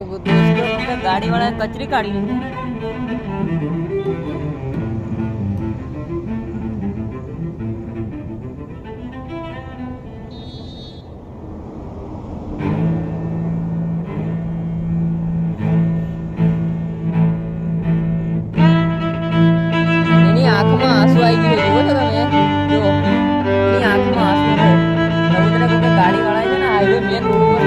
दोस्तों गाड़ी वाला कचरी काढ़ी એની આંખમાં આંસુ આવી ગયું જુઓ છો તમે જો એની આંખમાં આંસુ છે રઘુતરા કોઈ ગાડી વાળા છે ને હાઈવે મેન રોડ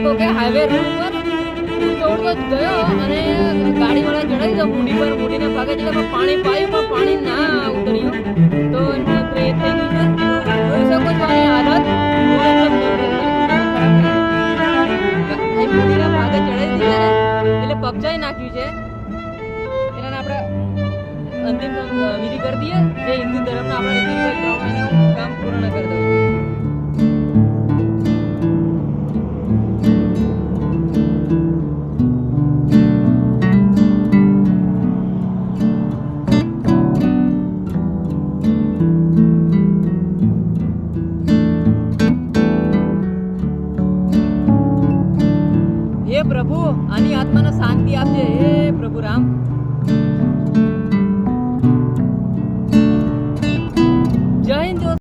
પર हाईवे रोड पर तोड़तो गयो અને ગાડી વાળા ચડાઈ દીધો મૂડી પર મૂડીને ભાગે એટલે પાણી પાયું પણ પાણી ના ઉતર્યું તો એમને બ્રેક થઈ ગયું છે જોઈ શકો છો આની હાલત મૂડીના ભાગે ચડાઈ દીધા એટલે પગચાઈ નાખ્યું છે એટલે આપણે અંતિમ વિધિ કરી દઈએ જે હિન્દુ ધર્મના આપણા રીતિ રિવાજ પ્રમાણે કામ પૂર્ણ કરી દઉં प्रभु आनी आत्मा ने शांति आपजे हे प्रभु राम।